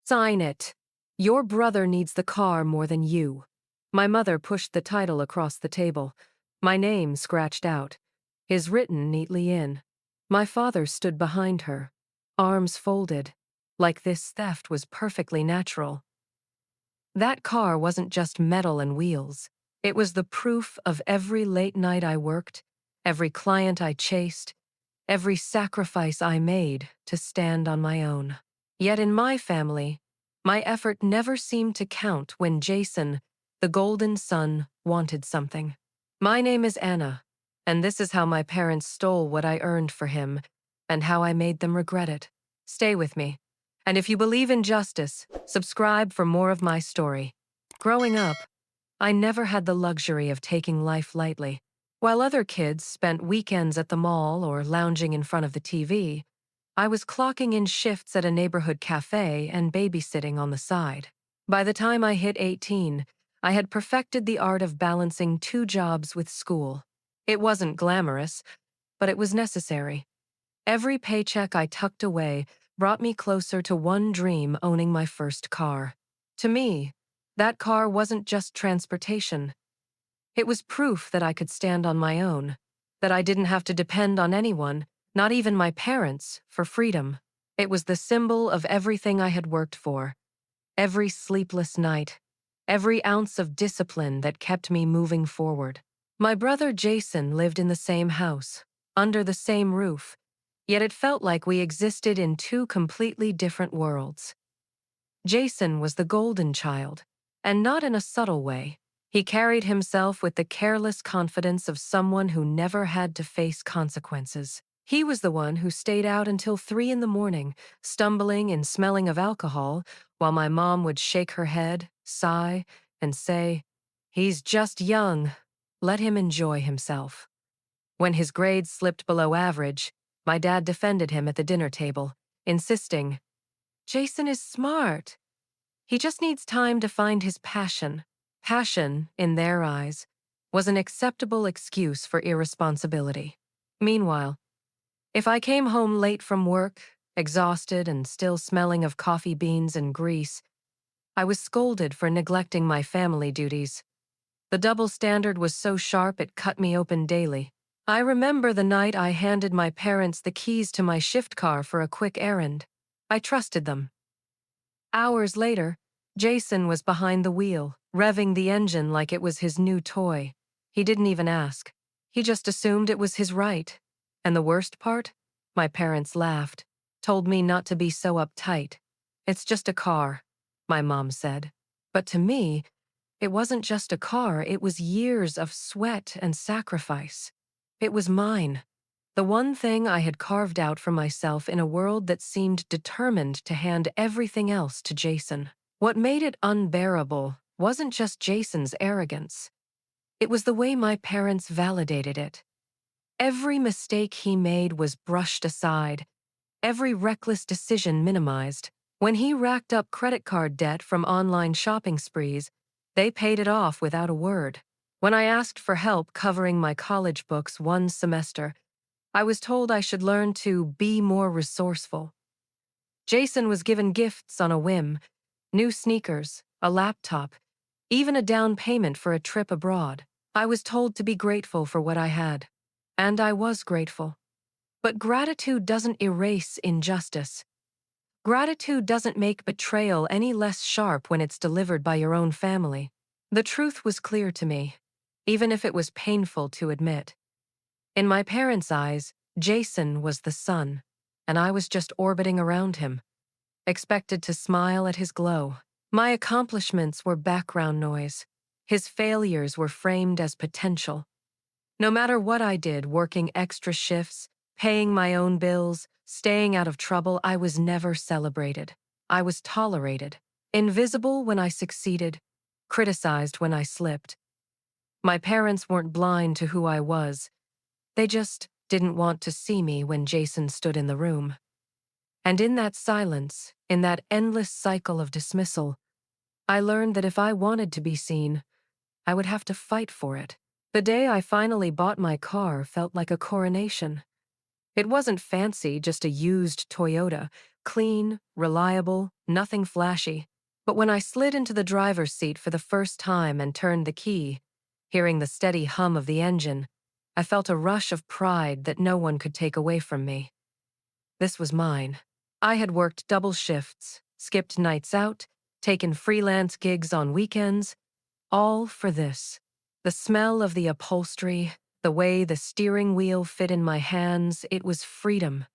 Sign it. Your brother needs the car more than you. My mother pushed the title across the table, my name scratched out, his written neatly in. My father stood behind her, arms folded, like this theft was perfectly natural. That car wasn't just metal and wheels. It was the proof of every late night I worked, every client I chased, every sacrifice I made to stand on my own. Yet in my family, my effort never seemed to count when Jason, the golden son, wanted something. My name is Anna, and this is how my parents stole what I earned for him, and how I made them regret it. Stay with me. And if you believe in justice, subscribe for more of my story. Growing up, I never had the luxury of taking life lightly. While other kids spent weekends at the mall or lounging in front of the TV, I was clocking in shifts at a neighborhood cafe and babysitting on the side. By the time I hit 18, I had perfected the art of balancing two jobs with school. It wasn't glamorous, but it was necessary. Every paycheck I tucked away brought me closer to one dream: owning my first car. To me, that car wasn't just transportation. It was proof that I could stand on my own, that I didn't have to depend on anyone, not even my parents, for freedom. It was the symbol of everything I had worked for, every sleepless night, every ounce of discipline that kept me moving forward. My brother Jason lived in the same house, under the same roof, yet it felt like we existed in two completely different worlds. Jason was the golden child, and not in a subtle way. He carried himself with the careless confidence of someone who never had to face consequences. He was the one who stayed out until 3 in the morning, stumbling and smelling of alcohol, while my mom would shake her head, sigh, and say, "He's just young. Let him enjoy himself." When his grades slipped below average, my dad defended him at the dinner table, insisting, "Jason is smart. He just needs time to find his passion." Passion, in their eyes, was an acceptable excuse for irresponsibility. Meanwhile, if I came home late from work, exhausted and still smelling of coffee beans and grease, I was scolded for neglecting my family duties. The double standard was so sharp it cut me open daily. I remember the night I handed my parents the keys to my shift car for a quick errand. I trusted them. Hours later, Jason was behind the wheel, revving the engine like it was his new toy. He didn't even ask. He just assumed it was his right. And the worst part? My parents laughed, told me not to be so uptight. "It's just a car," my mom said. But to me, it wasn't just a car, it was years of sweat and sacrifice. It was mine. The one thing I had carved out for myself in a world that seemed determined to hand everything else to Jason. What made it unbearable wasn't just Jason's arrogance. It was the way my parents validated it. Every mistake he made was brushed aside, every reckless decision minimized. When he racked up credit card debt from online shopping sprees, they paid it off without a word. When I asked for help covering my college books one semester, I was told I should learn to be more resourceful. Jason was given gifts on a whim: new sneakers, a laptop, even a down payment for a trip abroad. I was told to be grateful for what I had. And I was grateful. But gratitude doesn't erase injustice. Gratitude doesn't make betrayal any less sharp when it's delivered by your own family. The truth was clear to me, even if it was painful to admit. In my parents' eyes, Jason was the sun, and I was just orbiting around him, expected to smile at his glow. My accomplishments were background noise. His failures were framed as potential. No matter what I did, working extra shifts, paying my own bills, staying out of trouble, I was never celebrated. I was tolerated, invisible when I succeeded, criticized when I slipped. My parents weren't blind to who I was. They just didn't want to see me when Jason stood in the room. And in that silence, in that endless cycle of dismissal, I learned that if I wanted to be seen, I would have to fight for it. The day I finally bought my car felt like a coronation. It wasn't fancy, just a used Toyota, Clean, reliable, nothing flashy. But when I slid into the driver's seat for the first time and turned the key, hearing the steady hum of the engine, I felt a rush of pride that no one could take away from me. This was mine. I had worked double shifts, skipped nights out, taken freelance gigs on weekends, all for this. The smell of the upholstery, the way the steering wheel fit in my hands, it was freedom,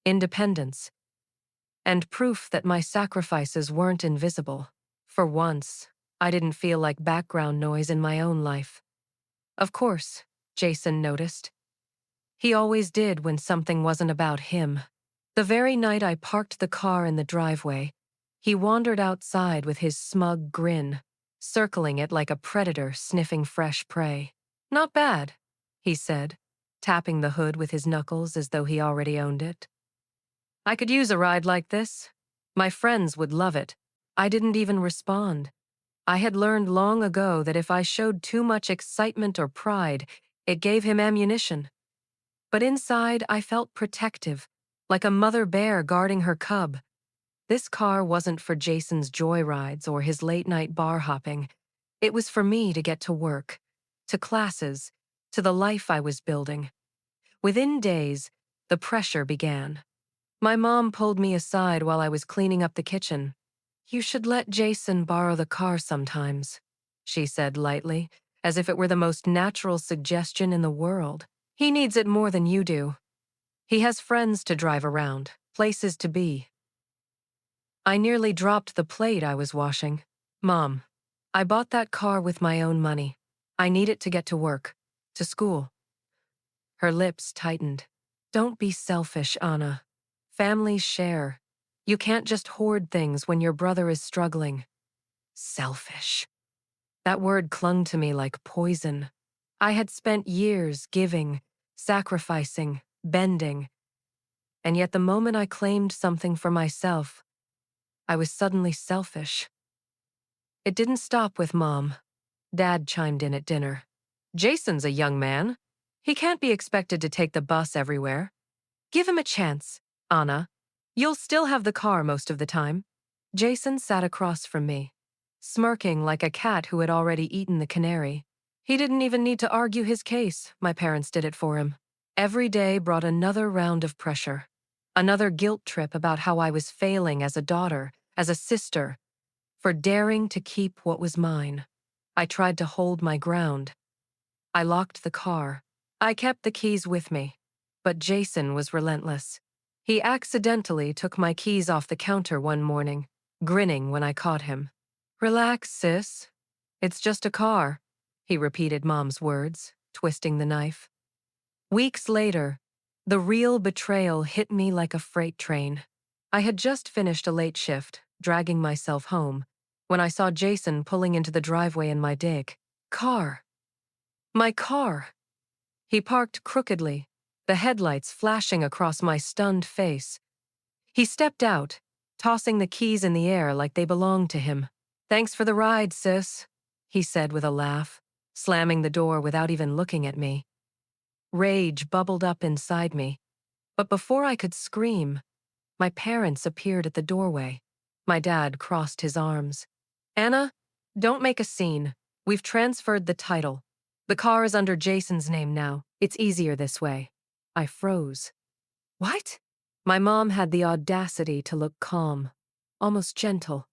independence, and proof that my sacrifices weren't invisible. For once, I didn't feel like background noise in my own life. Of course, Jason noticed. He always did when something wasn't about him. The very night I parked the car in the driveway, he wandered outside with his smug grin, circling it like a predator sniffing fresh prey. "Not bad," he said, tapping the hood with his knuckles as though he already owned it. "I could use a ride like this. My friends would love it." I didn't even respond. I had learned long ago that if I showed too much excitement or pride, it gave him ammunition. But inside, I felt protective, like a mother bear guarding her cub. This car wasn't for Jason's joyrides or his late-night bar hopping. It was for me to get to work, to classes, to the life I was building. Within days, the pressure began. My mom pulled me aside while I was cleaning up the kitchen. "You should let Jason borrow the car sometimes," she said lightly, as if it were the most natural suggestion in the world. "He needs it more than you do. He has friends to drive around, places to be." I nearly dropped the plate I was washing. "Mom, I bought that car with my own money. I need it to get to work, to school." Her lips tightened. "Don't be selfish, Anna. Families share. You can't just hoard things when your brother is struggling." Selfish. That word clung to me like poison. I had spent years giving, sacrificing, bending, and yet the moment I claimed something for myself, I was suddenly selfish. It didn't stop with Mom. Dad chimed in at dinner. "Jason's a young man. He can't be expected to take the bus everywhere. Give him a chance, Anna. You'll still have the car most of the time." Jason sat across from me, smirking like a cat who had already eaten the canary. He didn't even need to argue his case. My parents did it for him. Every day brought another round of pressure. Another guilt trip about how I was failing as a daughter, as a sister, for daring to keep what was mine. I tried to hold my ground. I locked the car. I kept the keys with me. But Jason was relentless. He accidentally took my keys off the counter one morning, grinning when I caught him. "Relax, sis. It's just a car," he repeated Mom's words, twisting the knife. Weeks later, the real betrayal hit me like a freight train. I had just finished a late shift, dragging myself home, when I saw Jason pulling into the driveway in my dig. Car. My car. He parked crookedly, the headlights flashing across my stunned face. He stepped out, tossing the keys in the air like they belonged to him. "Thanks for the ride, sis," he said with a laugh, slamming the door without even looking at me. Rage bubbled up inside me, but before I could scream, my parents appeared at the doorway. My dad crossed his arms. "Anna, don't make a scene. We've transferred the title. The car is under Jason's name now. It's easier this way." I froze. "What?" My mom had the audacity to look calm, almost gentle.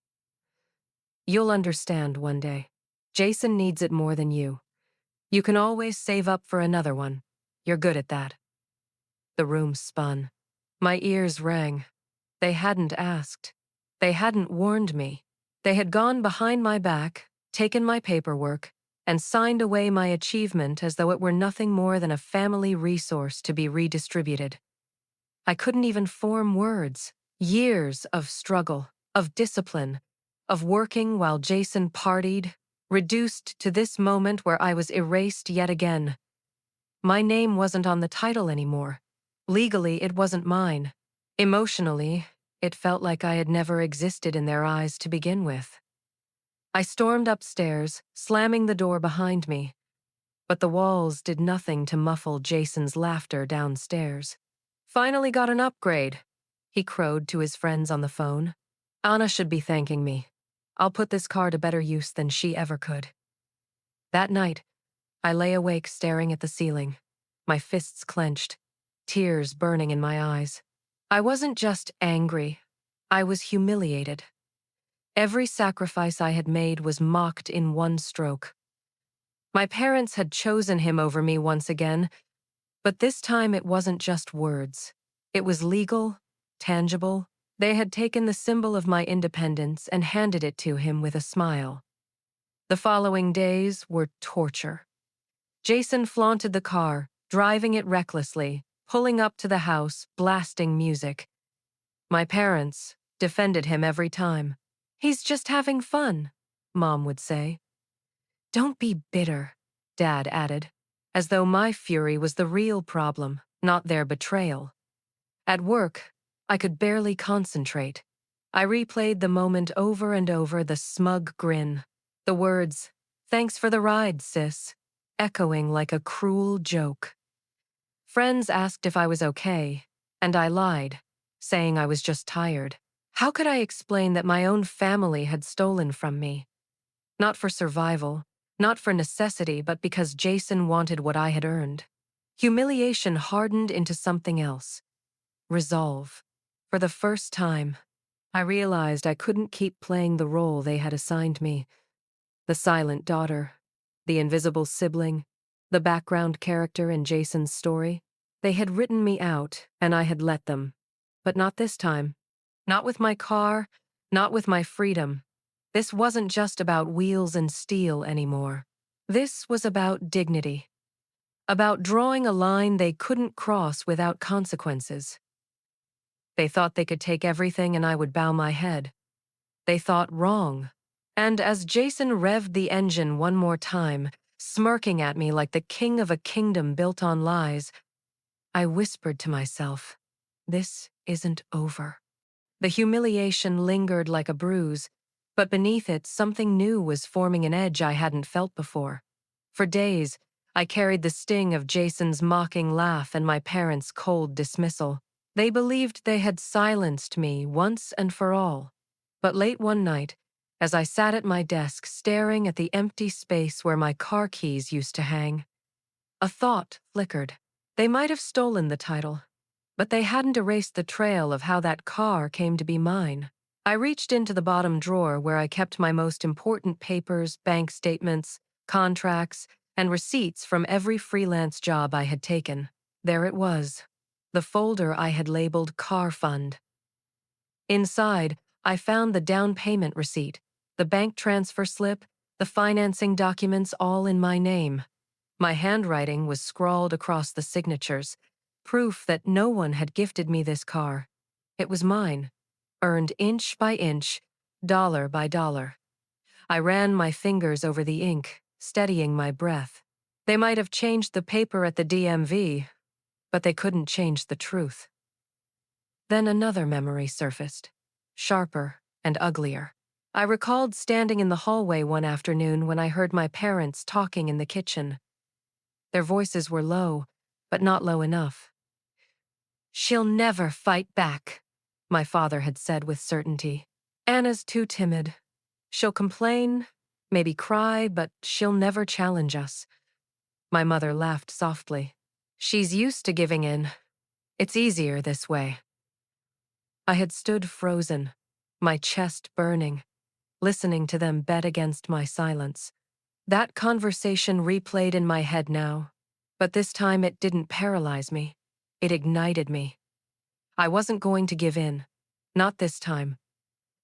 "You'll understand one day. Jason needs it more than you. You can always save up for another one. You're good at that." The room spun. My ears rang. They hadn't asked. They hadn't warned me. They had gone behind my back, taken my paperwork, and signed away my achievement as though it were nothing more than a family resource to be redistributed. I couldn't even form words. Years of struggle, of discipline, of working while Jason partied, reduced to this moment where I was erased yet again. My name wasn't on the title anymore. Legally, it wasn't mine. Emotionally, it felt like I had never existed in their eyes to begin with. I stormed upstairs, slamming the door behind me, but the walls did nothing to muffle Jason's laughter downstairs. "Finally got an upgrade. he crowed to his friends on the phone. Anna should be thanking me. I'll put this car to better use than she ever could. That night, I lay awake staring at the ceiling, my fists clenched, tears burning in my eyes. I wasn't just angry, I was humiliated. Every sacrifice I had made was mocked in one stroke. My parents had chosen him over me once again, but this time it wasn't just words. It was legal, tangible. They had taken the symbol of my independence and handed it to him with a smile. The following days were torture. Jason flaunted the car, driving it recklessly, pulling up to the house, blasting music. My parents defended him every time. "He's just having fun," Mom would say. "Don't be bitter," Dad added, as though my fury was the real problem, not their betrayal. At work, I could barely concentrate. I replayed the moment over and over, the smug grin, the words, "Thanks for the ride, sis," echoing like a cruel joke. Friends asked if I was okay, and I lied, saying I was just tired. How could I explain that my own family had stolen from me? Not for survival, not for necessity, but because Jason wanted what I had earned. Humiliation hardened into something else. Resolve. For the first time, I realized I couldn't keep playing the role they had assigned me. The silent daughter, the invisible sibling, the background character in Jason's story. They had written me out, and I had let them. But not this time. Not with my car, not with my freedom. This wasn't just about wheels and steel anymore. This was about dignity. About drawing a line they couldn't cross without consequences. They thought they could take everything and I would bow my head. They thought wrong. And as Jason revved the engine one more time, smirking at me like the king of a kingdom built on lies, I whispered to myself, "This isn't over." The humiliation lingered like a bruise, but beneath it something new was forming an edge I hadn't felt before. For days, I carried the sting of Jason's mocking laugh and my parents' cold dismissal. They believed they had silenced me once and for all. But late one night, as I sat at my desk staring at the empty space where my car keys used to hang, a thought flickered. They might have stolen the title, but they hadn't erased the trail of how that car came to be mine. I reached into the bottom drawer where I kept my most important papers, bank statements, contracts, and receipts from every freelance job I had taken. There it was, the folder I had labeled Car Fund. Inside, I found the down payment receipt, the bank transfer slip, the financing documents all in my name. My handwriting was scrawled across the signatures, proof that no one had gifted me this car. It was mine, earned inch by inch, dollar by dollar. I ran my fingers over the ink, steadying my breath. They might have changed the paper at the DMV, but they couldn't change the truth. Then another memory surfaced, sharper and uglier. I recalled standing in the hallway one afternoon when I heard my parents talking in the kitchen. Their voices were low, but not low enough. "She'll never fight back," my father had said with certainty. "Anna's too timid. She'll complain, maybe cry, but she'll never challenge us." My mother laughed softly. "She's used to giving in. It's easier this way." I had stood frozen, my chest burning, listening to them bet against my silence. That conversation replayed in my head now, but this time it didn't paralyze me. It ignited me. I wasn't going to give in. Not this time.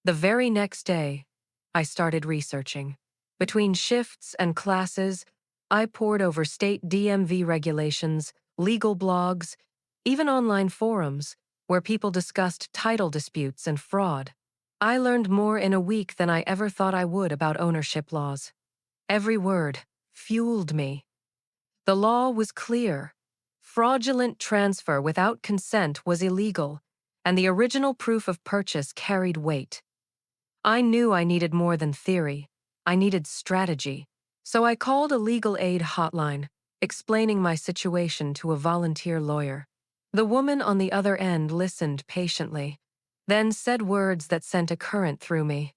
The very next day, I started researching. Between shifts and classes, I pored over state DMV regulations, legal blogs, even online forums where people discussed title disputes and fraud. I learned more in a week than I ever thought I would about ownership laws. Every word fueled me. The law was clear. Fraudulent transfer without consent was illegal, and the original proof of purchase carried weight. I knew I needed more than theory. I needed strategy. So I called a legal aid hotline, explaining my situation to a volunteer lawyer. The woman on the other end listened patiently, then said words that sent a current through me.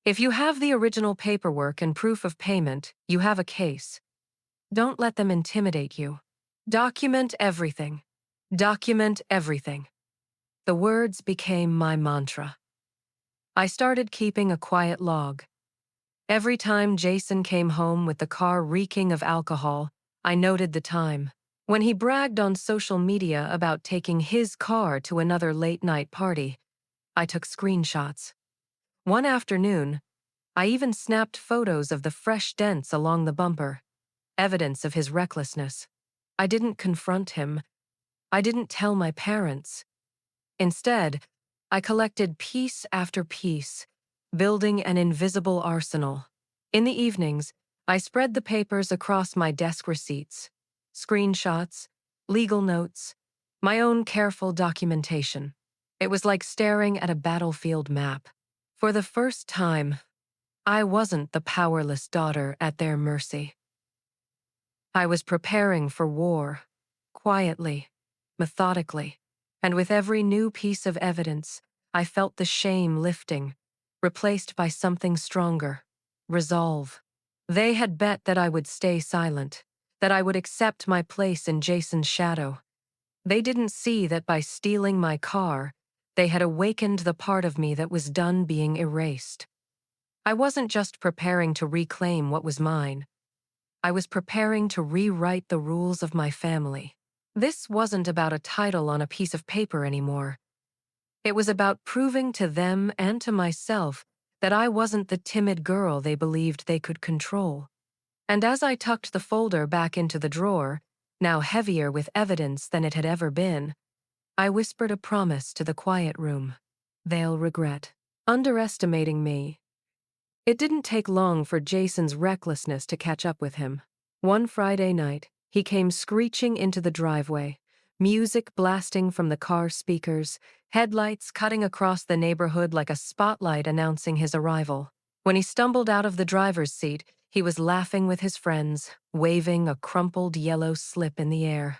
If you have the original paperwork and proof of payment, you have a case. Don't let them intimidate you. Document everything. Document everything. The words became my mantra. I started keeping a quiet log. Every time Jason came home with the car reeking of alcohol, I noted the time. When he bragged on social media about taking his car to another late-night party, I took screenshots. One afternoon, I even snapped photos of the fresh dents along the bumper, evidence of his recklessness. I didn't confront him. I didn't tell my parents. Instead, I collected piece after piece, building an invisible arsenal. In the evenings, I spread the papers across my desk receipts, screenshots, legal notes, my own careful documentation. It was like staring at a battlefield map. For the first time, I wasn't the powerless daughter at their mercy. I was preparing for war, quietly, methodically, and with every new piece of evidence, I felt the shame lifting, replaced by something stronger, resolve. They had bet that I would stay silent, that I would accept my place in Jason's shadow. They didn't see that by stealing my car, they had awakened the part of me that was done being erased. I wasn't just preparing to reclaim what was mine. I was preparing to rewrite the rules of my family. This wasn't about a title on a piece of paper anymore. It was about proving to them and to myself that I wasn't the timid girl they believed they could control. And as I tucked the folder back into the drawer, now heavier with evidence than it had ever been, I whispered a promise to the quiet room. They'll regret underestimating me. It didn't take long for Jason's recklessness to catch up with him. One Friday night, he came screeching into the driveway, music blasting from the car speakers, headlights cutting across the neighborhood like a spotlight announcing his arrival. When he stumbled out of the driver's seat, he was laughing with his friends, waving a crumpled yellow slip in the air.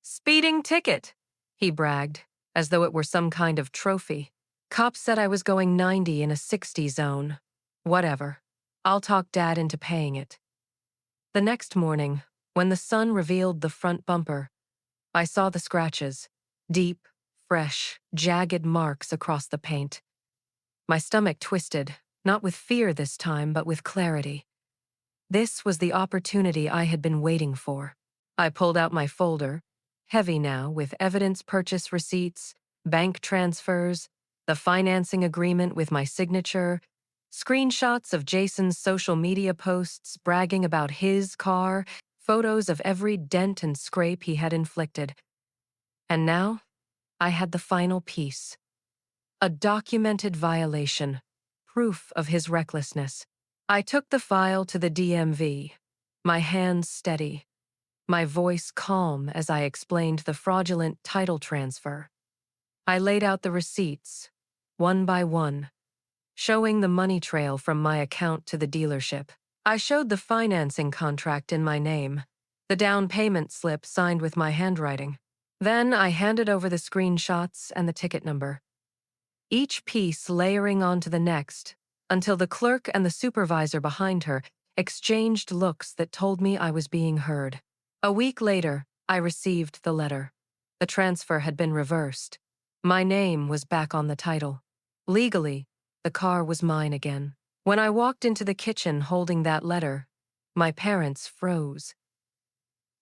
"Speeding ticket," he bragged, as though it were some kind of trophy. "Cops said I was going 90 in a 60 zone. Whatever. I'll talk Dad into paying it." The next morning, when the sun revealed the front bumper, I saw the scratches, deep, fresh, jagged marks across the paint. My stomach twisted, not with fear this time, but with clarity. This was the opportunity I had been waiting for. I pulled out my folder, heavy now with evidence purchase receipts, bank transfers, the financing agreement with my signature, screenshots of Jason's social media posts bragging about his car, photos of every dent and scrape he had inflicted. And now, I had the final piece. A documented violation, proof of his recklessness. I took the file to the DMV, my hands steady, my voice calm as I explained the fraudulent title transfer. I laid out the receipts, one by one, showing the money trail from my account to the dealership. I showed the financing contract in my name, the down payment slip signed with my handwriting. Then I handed over the screenshots and the ticket number, each piece layering onto the next, until the clerk and the supervisor behind her exchanged looks that told me I was being heard. A week later, I received the letter. The transfer had been reversed. My name was back on the title. Legally, the car was mine again. When I walked into the kitchen holding that letter, my parents froze.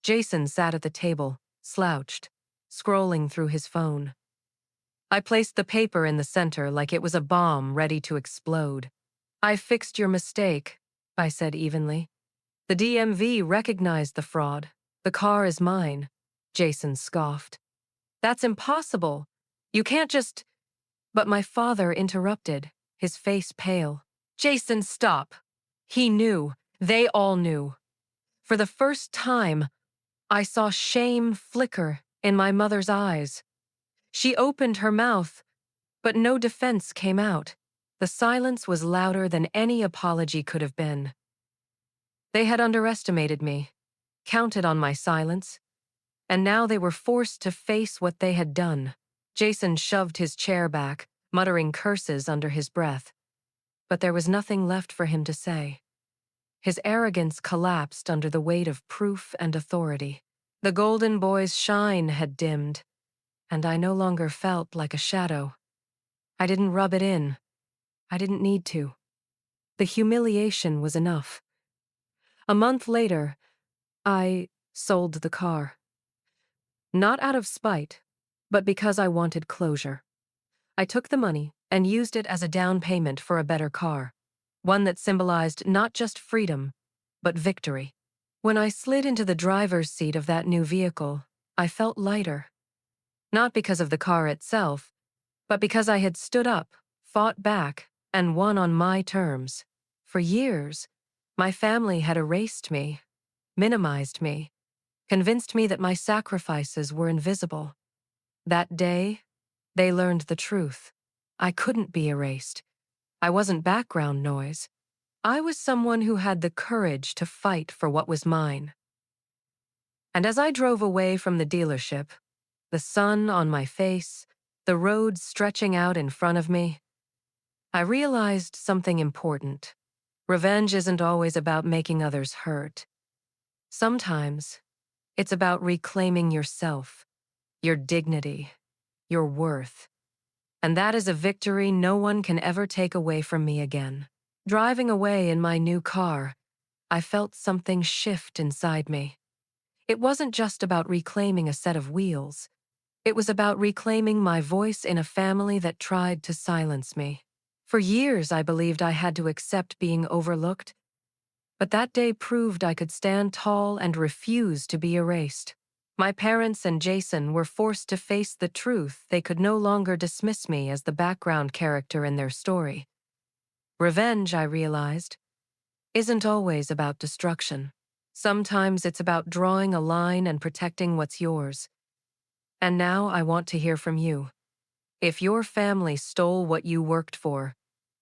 Jason sat at the table, slouched, scrolling through his phone. I placed the paper in the center like it was a bomb ready to explode. "I fixed your mistake," I said evenly. "The DMV recognized the fraud. The car is mine." Jason scoffed. "That's impossible. You can't just—" But my father interrupted, his face pale. "Jason, stop." He knew. They all knew. For the first time, I saw shame flicker in my mother's eyes. She opened her mouth, but no defense came out. The silence was louder than any apology could have been. They had underestimated me, counted on my silence, And now they were forced to face what they had done. Jason shoved his chair back, muttering curses under his breath. But there was nothing left for him to say. His arrogance collapsed under the weight of proof and authority. The golden boy's shine had dimmed, and I no longer felt like a shadow. I didn't rub it in. I didn't need to. The humiliation was enough. A month later, I sold the car. Not out of spite, but because I wanted closure. I took the money and used it as a down payment for a better car, one that symbolized not just freedom, but victory. When I slid into the driver's seat of that new vehicle, I felt lighter. Not because of the car itself, but because I had stood up, fought back, and won on my terms. For years, my family had erased me, minimized me, convinced me that my sacrifices were invisible. That day, they learned the truth. I couldn't be erased. I wasn't background noise. I was someone who had the courage to fight for what was mine. And as I drove away from the dealership, the sun on my face, the road stretching out in front of me, I realized something important. Revenge isn't always about making others hurt. Sometimes, it's about reclaiming yourself, your dignity, your worth. And that is a victory no one can ever take away from me again. Driving away in my new car, I felt something shift inside me. It wasn't just about reclaiming a set of wheels. It was about reclaiming my voice in a family that tried to silence me. For years, I believed I had to accept being overlooked, but that day proved I could stand tall and refuse to be erased. My parents and Jason were forced to face the truth. They could no longer dismiss me as the background character in their story. Revenge, I realized, isn't always about destruction. Sometimes it's about drawing a line and protecting what's yours. And now I want to hear from you. If your family stole what you worked for,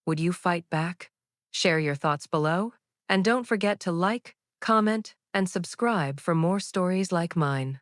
would you fight back? Share your thoughts below, and don't forget to like, comment, and subscribe for more stories like mine.